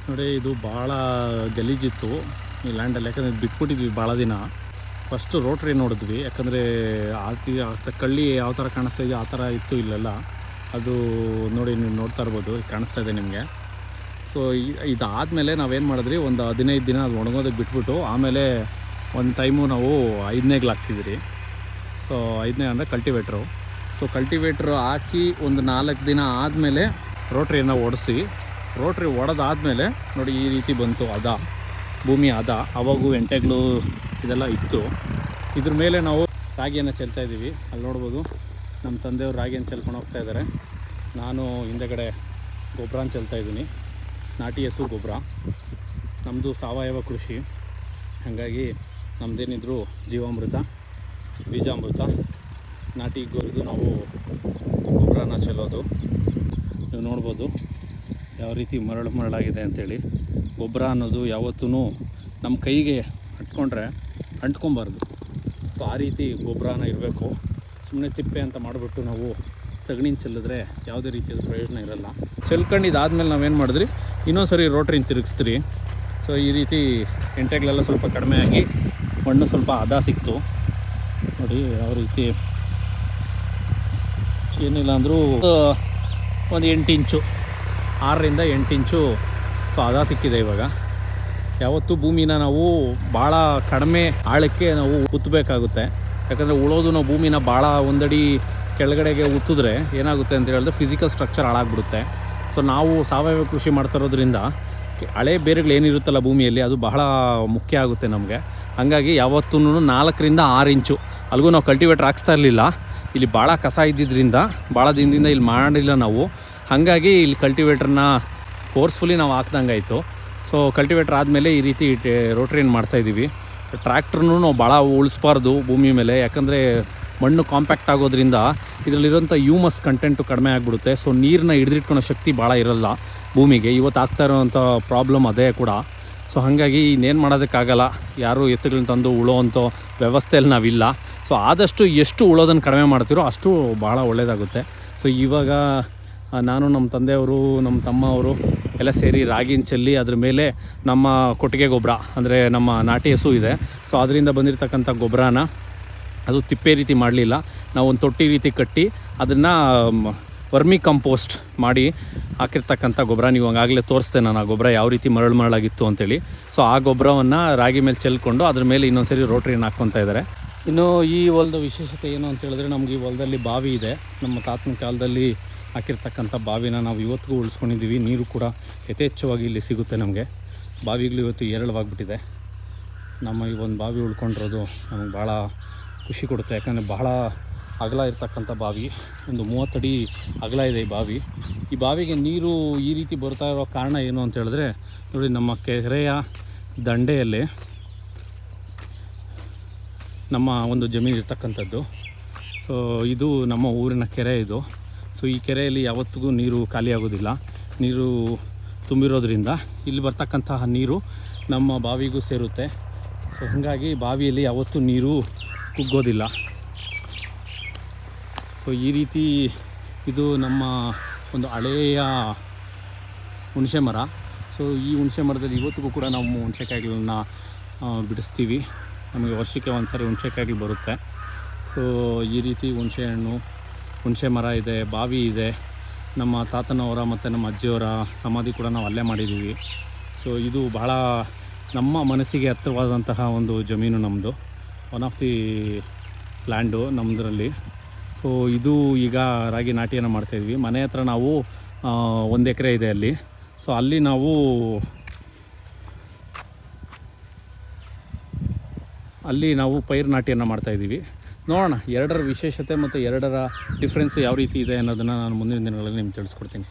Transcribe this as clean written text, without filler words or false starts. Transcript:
ನೋಡಿ ಇದು ಭಾಳ ಗಲೀಜಿತ್ತು ಈ ಲ್ಯಾಂಡಲ್ಲಿ, ಯಾಕಂದರೆ ಬಿಟ್ಬಿಟ್ಟಿದ್ವಿ ಭಾಳ ದಿನ. ಫಸ್ಟು ರೋಟ್ರಿ ನೋಡಿದ್ವಿ, ಯಾಕಂದರೆ ಕಳ್ಳಿ ಯಾವ ಥರ ಕಾಣಿಸ್ತಾ ಇದೆಯೋ ಆ ಥರ ಇತ್ತು ಇಲ್ಲೆಲ್ಲ. ಅದು ನೋಡಿ ನೀವು ನೋಡ್ತಾ ಇರ್ಬೋದು, ಕಾಣಿಸ್ತಾ ಇದೆ ನಿಮಗೆ. ಸೊ ಇದಾದಮೇಲೆ ನಾವೇನು ಮಾಡಿದ್ರಿ, ಒಂದು 15 ದಿನ ಅದು ಒಣಗೋದಕ್ಕೆ ಬಿಟ್ಬಿಟ್ಟು ಆಮೇಲೆ ಒಂದು ಟೈಮು ನಾವು 5ನೇಗ್ಲು ಹಾಕ್ಸಿದ್ರಿ. ಸೊ 5ನೇ ಅಂದರೆ ಕಲ್ಟಿವೇಟ್ರು. ಸೊ ಕಲ್ಟಿವೇಟ್ರು ಹಾಕಿ ಒಂದು 4 ದಿನ ಆದಮೇಲೆ ರೋಟ್ರಿಯನ್ನು ಓಡಿಸಿ, ರೋಟ್ರಿ ಹೊಡೆದಾದ್ಮೇಲೆ ನೋಡಿ ಈ ರೀತಿ ಬಂತು ಭೂಮಿ ಅವಾಗೂ ಎಂಟೆಗಳು ಇದೆಲ್ಲ ಇತ್ತು. ಇದ್ರ ಮೇಲೆ ನಾವು ರಾಗಿಯನ್ನು ಚೆಲ್ತಾಯಿದ್ದೀವಿ. ಅಲ್ಲಿ ನೋಡ್ಬೋದು ನಮ್ಮ ತಂದೆಯವರು ರಾಗಿಯನ್ನು ಚೆಲ್ಕೊಂಡು ಹೋಗ್ತಾ ಇದ್ದಾರೆ. ನಾನು ಹಿಂದೆಗಡೆ ಗೊಬ್ಬರನ ಚೆಲ್ತಾಯಿದ್ದೀನಿ, ನಾಟಿ ಹಸು ಗೊಬ್ಬರ. ನಮ್ಮದು ಸಾವಯವ ಕೃಷಿ, ಹಾಗಾಗಿ ನಮ್ಮದೇನಿದ್ರು ಜೀವಾಮೃತ, ಬೀಜಾಮೃತ, ನಾಟಿ ಗೊರೆದು ನಾವು ಗೊಬ್ಬರನ ಚೆಲ್ಲೋದು. ನೀವು ನೋಡ್ಬೋದು ಯಾವ ರೀತಿ ಮರಳಾಗಿದೆ ಅಂಥೇಳಿ. ಗೊಬ್ಬರ ಅನ್ನೋದು ಯಾವತ್ತೂ ನಮ್ಮ ಕೈಗೆ ಅಂಟ್ಕೊಬಾರ್ದು. ಸೊ ಆ ರೀತಿ ಗೊಬ್ಬರನ ಇರಬೇಕು. ಸುಮ್ಮನೆ ತಿಪ್ಪೆ ಅಂತ ಮಾಡಿಬಿಟ್ಟು ನಾವು ಸಗಣಿನ ಚೆಲ್ಲಿದ್ರೆ ಯಾವುದೇ ರೀತಿಯಾದ ಪ್ರಯೋಜನ ಇರಲ್ಲ. ಚೆಲ್ಕೊಂಡಿದ್ದಾದ್ಮೇಲೆ ನಾವೇನು ಮಾಡಿದ್ರಿ, ಇನ್ನೊಂದು ಸರಿ ರೋಟ್ರಿನ ತಿರುಗಿಸ್ತೀರಿ. ಸೊ ಈ ರೀತಿ ಎಂಟೆಗಳೆಲ್ಲ ಸ್ವಲ್ಪ ಕಡಿಮೆ ಆಗಿ ಮಣ್ಣು ಸ್ವಲ್ಪ ಸಿಕ್ತು. ನೋಡಿ ಯಾವ ರೀತಿ, ಏನಿಲ್ಲ ಅಂದರೂ ಒಂದು 8 ಇಂಚು, 6ರಿಂದ 8 ಇಂಚು ಸೊ ಸಿಕ್ಕಿದೆ ಇವಾಗ. ಯಾವತ್ತೂ ಭೂಮಿನ ನಾವು ಭಾಳ ಕಡಿಮೆ ಆಳಕ್ಕೆ ನಾವು ಉತ್ತಬೇಕಾಗುತ್ತೆ. ಯಾಕಂದರೆ ಉಳೋದು ನಾವು ಭೂಮಿನ ಭಾಳ ಒಂದಡಿ ಕೆಳಗಡೆಗೆ ಉತ್ತಿದ್ರೆ ಏನಾಗುತ್ತೆ ಅಂತ ಹೇಳಿದ್ರೆ ಫಿಸಿಕಲ್ ಸ್ಟ್ರಕ್ಚರ್ ಹಾಳಾಗ್ಬಿಡುತ್ತೆ. ಸೊ ನಾವು ಸಾವಯವ ಕೃಷಿ ಮಾಡ್ತಾ ಇರೋದ್ರಿಂದ ಹಳೆ ಬೇರುಗಳು ಏನಿರುತ್ತಲ್ಲ ಭೂಮಿಯಲ್ಲಿ ಅದು ಬಹಳ ಮುಖ್ಯ ಆಗುತ್ತೆ ನಮಗೆ. ಹಾಗಾಗಿ ಯಾವತ್ತೂ 4ರಿಂದ 6 ಇಂಚು, ಅಲ್ಲಿಗೂ ನಾವು ಕಲ್ಟಿವೇಟ್ರ್ ಹಾಕ್ಸ್ತಾ ಇರಲಿಲ್ಲ. ಇಲ್ಲಿ ಭಾಳ ಕಸ ಇದ್ದಿದ್ದರಿಂದ ಭಾಳ ದಿನದಿಂದ ಇಲ್ಲಿ ಮಾಡಿಲ್ಲ ನಾವು. ಹಾಗಾಗಿ ಇಲ್ಲಿ ಕಲ್ಟಿವೇಟ್ರನ್ನ ಫೋರ್ಸ್ಫುಲಿ ನಾವು ಹಾಕ್ದಂಗಾಯಿತು. ಸೊ ಕಲ್ಟಿವೇಟ್ರ್ ಆದಮೇಲೆ ಈ ರೀತಿ ರೋಟ್ರಿನ ಮಾಡ್ತಾಯಿದ್ದೀವಿ. ಟ್ರ್ಯಾಕ್ಟ್ರನ್ನೂ ನಾವು ಭಾಳ ಉಳಿಸ್ಬಾರ್ದು ಭೂಮಿ ಮೇಲೆ, ಯಾಕಂದರೆ ಮಣ್ಣು ಕಾಂಪ್ಯಾಕ್ಟ್ ಆಗೋದ್ರಿಂದ ಇದರಲ್ಲಿರೋಂಥ ಹ್ಯೂಮಸ್ ಕಂಟೆಂಟು ಕಡಿಮೆ ಆಗಿಬಿಡುತ್ತೆ. ಸೊ ನೀರನ್ನ ಹಿಡಿದಿಟ್ಕೊಳೋ ಶಕ್ತಿ ಭಾಳ ಇರಲ್ಲ ಭೂಮಿಗೆ. ಇವತ್ತು ಆಗ್ತಾ ಇರೋವಂಥ ಪ್ರಾಬ್ಲಮ್ ಅದೇ ಕೂಡ. ಸೊ ಹಾಗಾಗಿ ಇನ್ನೇನು ಮಾಡೋದಕ್ಕಾಗಲ್ಲ, ಯಾರು ಎತ್ತುಗಳನ್ನ ತಂದು ಉಳೋವಂಥ ವ್ಯವಸ್ಥೆಯಲ್ಲಿ ನಾವಿಲ್ಲ. ಸೊ ಆದಷ್ಟು ಎಷ್ಟು ಉಳೋದನ್ನು ಕಡಿಮೆ ಮಾಡ್ತಿರೋ ಅಷ್ಟು ಭಾಳ ಒಳ್ಳೆಯದಾಗುತ್ತೆ. ಸೊ ಇವಾಗ ನಾನು, ನಮ್ಮ ತಂದೆಯವರು, ನಮ್ಮ ತಮ್ಮ ಅವರು ಎಲ್ಲ ಸೇರಿ ರಾಗಿನ ಚೆಲ್ಲಿ ಅದ್ರ ಮೇಲೆ ನಮ್ಮ ಕೊಟ್ಟಿಗೆ ಗೊಬ್ಬರ ಅಂದರೆ ನಮ್ಮ ನಾಟಿ ಹಸು ಇದೆ. ಸೊ ಅದರಿಂದ ಬಂದಿರತಕ್ಕಂಥ ಗೊಬ್ಬರನ ಅದು ತಿಪ್ಪೆ ರೀತಿ ಮಾಡಲಿಲ್ಲ, ನಾವು ಒಂದು ತೊಟ್ಟಿ ರೀತಿ ಕಟ್ಟಿ ಅದನ್ನು ವರ್ಮಿ ಕಂಪೋಸ್ಟ್ ಮಾಡಿ ಹಾಕಿರ್ತಕ್ಕಂಥ ಗೊಬ್ಬರ. ನೀವು ಹಂಗಾಗಲೇ ತೋರಿಸ್ದೆ ನಾನು ಆ ಗೊಬ್ಬರ ಯಾವ ರೀತಿ ಮರಳಾಗಿತ್ತು ಅಂತೇಳಿ. ಸೊ ಆ ಗೊಬ್ಬರವನ್ನು ರಾಗಿ ಮೇಲೆ ಚೆಲ್ಕೊಂಡು ಅದ್ರ ಮೇಲೆ ಇನ್ನೊಂದು ಸರಿ ರೋಟ್ರಿನ ಹಾಕ್ಕೊತಾ ಇದ್ದಾರೆ. ಇನ್ನು ಈ ಹೊಲದ ವಿಶೇಷತೆ ಏನು ಅಂತ ಹೇಳಿದ್ರೆ, ನಮಗೆ ಈ ಹೊಲದಲ್ಲಿ ಬಾವಿ ಇದೆ. ನಮ್ಮ ತಾತನ ಕಾಲದಲ್ಲಿ ಹಾಕಿರ್ತಕ್ಕಂಥ ಬಾವಿನ ನಾವು ಇವತ್ತಿಗೂ ಉಳಿಸ್ಕೊಂಡಿದ್ದೀವಿ. ನೀರು ಕೂಡ ಯಥೇಚ್ಛವಾಗಿ ಇಲ್ಲಿ ಸಿಗುತ್ತೆ ನಮಗೆ. ಬಾವಿಗಳು ಇವತ್ತು ಏರಳವಾಗಿಬಿಟ್ಟಿದೆ. ನಮ್ಮ ಈ ಒಂದು ಬಾವಿ ಉಳ್ಕೊಂಡಿರೋದು ನಮಗೆ ಭಾಳ ಖುಷಿ ಕೊಡುತ್ತೆ. ಯಾಕಂದರೆ ಬಹಳ ಅಗಲ ಇರ್ತಕ್ಕಂಥ ಬಾವಿ, ಒಂದು 30 ಅಡಿ ಅಗಲ ಇದೆ ಈ ಬಾವಿ. ಈ ಬಾವಿಗೆ ನೀರು ಈ ರೀತಿ ಬರ್ತಾ ಇರೋ ಕಾರಣ ಏನು ಅಂತ ಹೇಳಿದ್ರೆ, ನೋಡಿ ನಮ್ಮ ಕೆರೆಯ ದಂಡೆಯಲ್ಲಿ ನಮ್ಮ ಒಂದು ಜಮೀನು ಇರ್ತಕ್ಕಂಥದ್ದು. ಸೊ ಇದು ನಮ್ಮ ಊರಿನ ಕೆರೆ ಇದು. ಸೊ ಈ ಕೆರೆಯಲ್ಲಿ ಯಾವತ್ತಿಗೂ ನೀರು ಖಾಲಿ ಆಗೋದಿಲ್ಲ. ನೀರು ತುಂಬಿರೋದ್ರಿಂದ ಇಲ್ಲಿ ಬರ್ತಕ್ಕಂತಹ ನೀರು ನಮ್ಮ ಬಾವಿಗೂ ಸೇರುತ್ತೆ. ಸೊ ಹಾಗಾಗಿ ಬಾವಿಯಲ್ಲಿ ಯಾವತ್ತೂ ನೀರು ಕುಗ್ಗೋದಿಲ್ಲ. ಸೊ ಈ ರೀತಿ ಇದು ನಮ್ಮ ಒಂದು ಹಳೆಯ ಹುಣಸೆ ಮರ. ಸೊ ಈ ಹುಣಸೆ ಮರದಲ್ಲಿ ಇವತ್ತಿಗೂ ಕೂಡ ನಾವು ಹುಣಸೆಕಾಯಿಗಳನ್ನ ಬಿಡಿಸ್ತೀವಿ. ನಮಗೆ ವರ್ಷಕ್ಕೆ ಒಂದು ಸಾರಿ ಹುಣಸೆಕಾಯಿಗಳು ಬರುತ್ತೆ. ಸೊ ಈ ರೀತಿ ಹುಣಸೆ ಮರ ಇದೆ, ಬಾವಿ ಇದೆ. ನಮ್ಮ ತಾತನವರ ಮತ್ತು ನಮ್ಮ ಅಜ್ಜಿಯವರ ಸಮಾಧಿ ಕೂಡ ನಾವು ಅಲ್ಲೇ ಮಾಡಿದ್ದೀವಿ. ಸೊ ಇದು ಭಾಳ ನಮ್ಮ ಮನಸ್ಸಿಗೆ ಹತ್ತಿರವಾದಂತಹ ಒಂದು ಜಮೀನು ನಮ್ಮದು, ಒನ್ ಆಫ್ ದಿ ಲ್ಯಾಂಡು ನಮ್ಮದರಲ್ಲಿ. ಸೊ ಇದು ಈಗ ರಾಗಿ ನಾಟಿಯನ್ನು ಮಾಡ್ತಾಯಿದ್ವಿ. ಮನೆ ಹತ್ರ ನಾವು 1 ಎಕರೆ ಇದೆ ಅಲ್ಲಿ. ಸೊ ಅಲ್ಲಿ ನಾವು ಪೈರು ನಾಟಿಯನ್ನು ಮಾಡ್ತಾಯಿದ್ದೀವಿ. ನೋಡೋಣ ಎರಡರ ವಿಶೇಷತೆ ಮತ್ತು ಎರಡರ ಡಿಫ್ರೆನ್ಸ್ ಯಾವ ರೀತಿ ಇದೆ ಅನ್ನೋದನ್ನು ನಾನು ಮುಂದಿನ ದಿನಗಳಲ್ಲಿ ನಿಮ್ಗೆ ತಿಳಿಸ್ಕೊಡ್ತೀನಿ.